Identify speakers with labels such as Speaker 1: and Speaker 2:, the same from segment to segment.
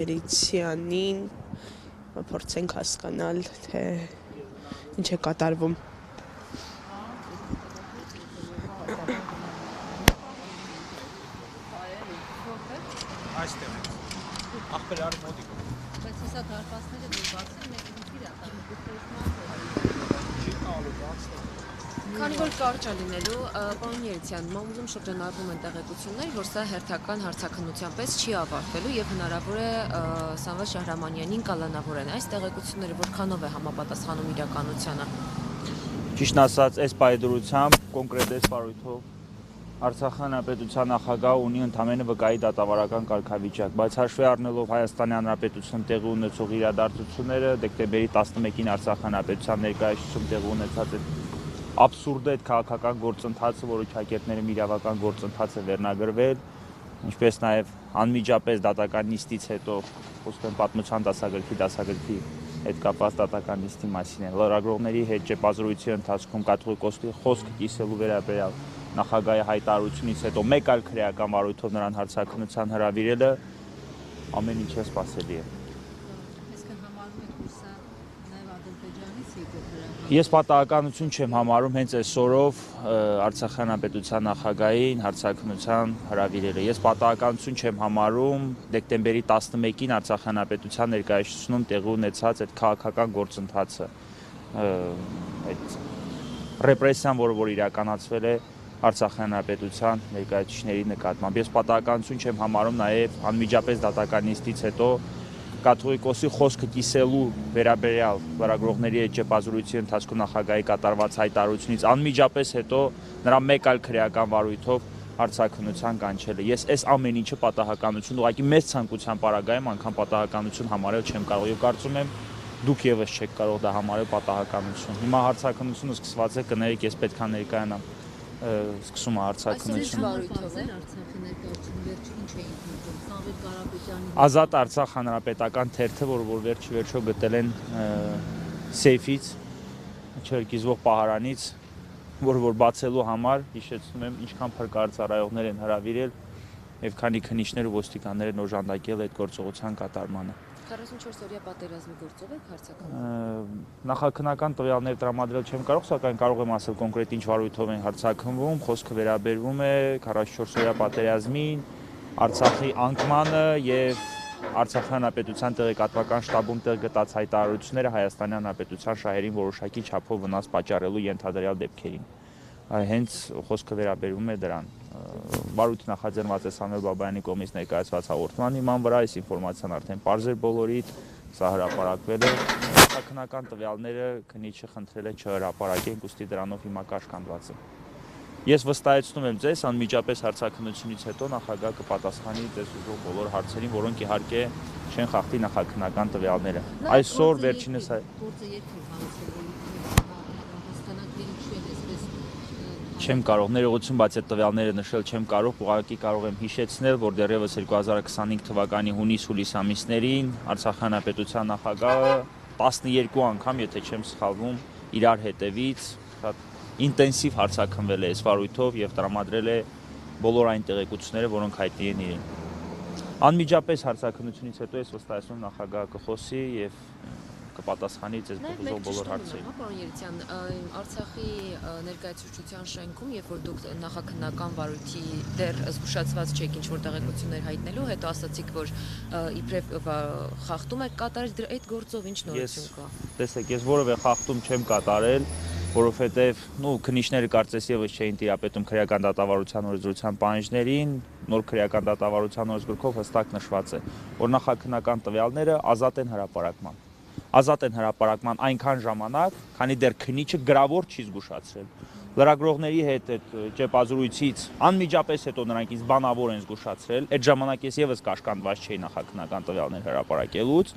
Speaker 1: Երիցյանին փորձենք հասկանալ, թե ինչ է կատարվում։
Speaker 2: Այստեղ ախպերարի մոտիկ։
Speaker 3: Բայց հեսա դարպասները դու բացել մեկ ինքիր է Քանի որ կարճ է լինելու, պարոն Երիցյան, մամուլում շրջանառվում են տեղեկություններ, որ սա հերթական հարցաքննության պես չի ավարտվելու եւ հնարավոր է Սամվել Շահրամանյանին կալանավորեն։ Այս տեղեկությունները որքանով է համապատասխանում իրականությանը։
Speaker 2: Ճիշտ ասած, այս պայդրությամբ կոնկրետ այս պարույթով Արցախի հանրապետության նախագահը ունի ընդամենը վկայի դատավարական կարգավիճակ, բայց հաշվի առնելով Հայաստանի Հանրապետությունում տեղի ունեցող իրադարձությունները, դեկտեմբերի 11-ին Արցախի հանրապետության ներկայացուցում տեղի ունեցած այդ աբսուրդ այդ քաղաքական գործընթացը, որը ճակերտներում իրավական գործընթաց է վերնագրվել, ինչպես նաև անմիջապես դատական նիստից հետո խոսքը պատմության դասագրքի հետ կապված դատական նիստի մասին է։ Լրագրողների հետ ճեպազրույցի ընթացքում կաթողիկոսի խոսքը կիսելու վերաբերյալ նախագահի հայտարարությունից հետո մեկ այլ քրեական վարույթով նրան հարցաքննության հրավիրելը ամեն ինչ սպասելի է։ Ես պատահականություն չեմ համարում հենց այսօրով Արցախի հանրապետության նախագահին հարցաքննության հրավիրելը։ Ես պատահականություն չեմ համարում դեկտեմբերի 11-ին Արցախի հանրապետության ներկայացուցում տեղի ունեցած այդ քաղաքական գործընթացը, այդ ռեպրեսիան, որ իրականացվել է Արցախի հանրապետության ներկայացուցիչների նկատմամբ։ Ես պատահականություն չեմ համարում նաև անմիջապես դատական նիստից հետո կաթողիկոսի խոսքը կիսելու վերաբերյալ լրագրողների հետ ճեպազրույցի ընթացքում նախագահի կատարված հայտարարությունից անմիջապես հետո նրա մեկ այլ քրեական վարույթով հարցաքննության կանչելը։ Ես այս ամեն ինչը պատահականություն, ուղղակի մեծ ցանկության պարագայում անգամ պատահականություն համարել չեմ կարող եւ կարծում եմ դուք եւս չեք կարող դա համարել պատահականություն։ Հիմա հարցաքննությունը սկսված է, կներեք, ես պետք է ներկայանամ սկսում է հարցաքննությունը։ Ազատ Արցախ հանրապետական թերթը, որ վերջի գտել են սեյֆից, չերկիզվող պահարանից, որ բացելու համար, հիշեցնում եմ, ինչքան փրկարծառայողներ են հրավիրել եւ քանի քննիչներ ու ոստիկաններ են օժանդակել այդ գործողության կատարմանը։
Speaker 3: 44 օրյա պատերազմի գործով եք հարցաքննում։
Speaker 2: Նախաքննական տվյալներ տրամադրել չեմ կարող, սակայն կարող եմ ասել կոնկրետ ինչ վարույթով են հարցաքննվում, խոսքը վերաբերվում է 44 օրյա պատերազմին, Արցախի անկմանը եւ Արցախի հանրապետության տեղեկատվական շտաբում տեղ գտած հայտարարությունները Հայաստանի հանրապետության շահերին որոշակի չափով վնաս պատճառելու ենթադրյալ դեպքերին։ Հենց խոսքը վերաբերվում է դրան։ Վարույթը նախաձեռնված է Սամվել Բաբայանի կողմից ներկայացված հաղորդման հիման վրա, այս ինֆորմացիան արդեն պարզ էր բոլորիդ, սա հրապարակվել է։ Նախաքննական տվյալները քննիչը խնդրել է չհրապարակենք, ուստի դրանով հիմա կաշկանդված է։ Ես վստահեցնում եմ ձեզ, անմիջապես հարցաքննությունից հետո նախագահը կպատասխանի ձեզ ուզող բոլոր հարցերին, որոնք իհարկե չեն խախտի նախաքննական տվյալները։ Այսօր վերջինս չեմ կարող ներողություն, բայց այդ տվյալները նշել չեմ կարող, ուղղակի կարող եմ հիշեցնել, որ դեռևս 2025 թվականի հունիս-հուլիս ամիսներին Արցախի հանրապետության նախագահը 12 անգամ, եթե չեմ սխալվում, իրար հետևից շատ ինտենսիվ հարցաքննվել է այս վարույթով եւ տրամադրել է բոլոր այն տեղեկությունները, որոնք հայտնի են իրեն։ Անմիջապես հարցաքննությունից հետո ես վստահեցնում եմ նախագահը կխոսի եւ կպատասխանի ձեզ բոլոր հարցերին։
Speaker 3: Պարոն Երիցյան, Արցախի ներկայացուցչության շենքում, երբ որ դուք նախաքննական վարույթի դեռ զգուշացված չեք ինչ-որ տեղեկություններ հայտնելու, հետո ասացիք, որ իբրև խախտում եք կատարել, այդ գործով ինչ նորություն կա։
Speaker 2: Տեսեք, ես որևէ խախտում չեմ կատարել, որովհետև քննիչները կարծես եւս չէին տիրապետում քրեական դատավարության օրենսդրության պահանջներին, նոր քրեական դատավարության օրենսգրքով հստակ նշված է, որ նախաքննական տվյալները ազատ են հրապարակման այնքան ժամանակ, քանի դեռ քննիչը գրավոր չի զգուշացրել։ Լրագրողների հետ այդ ճեպազրույցից անմիջապես հետո նրանք ինձ բանավոր են զգուշացրել, այդ ժամանակ ես եւս կաշկանդված չէի նախաքննական տվյալներ հրապարակելուց,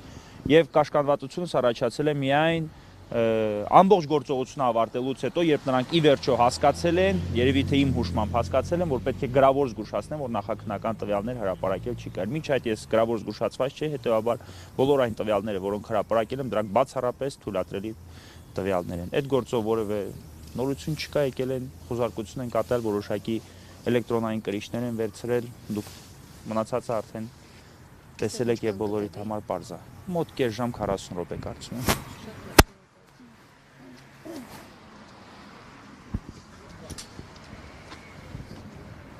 Speaker 2: եւ կաշկանդվածությունս առաջացել է միայն ամբողջ գործողությունը ավարտելուց հետո, երբ նրանք ի վերջո հասկացել են, երևի թե իմ հուշմամբ հասկացել են, որ պետք է գրավոր զգուշացնեն, որ նախաքննական տվյալներ հրապարակել չի կարելի։ Մինչ այդ ես գրավոր զգուշացված չէի, հետեւաբար բոլոր այն տվյալները, որոնք հրապարակել եմ, դրանք բացառապես թույլատրելի տվյալներ են։ Այդ գործով որևէ նորություն չկա, եկել են խոզարկություն են կատարել, որոշակի էլեկտրոնային կրիչներ են վերցրել, դուք մնացածը արդեն Տեսել եք եւ բոլորիդ համար պարզ է։ Մոտ կես ժամ 40 րոպե կարծում եմ։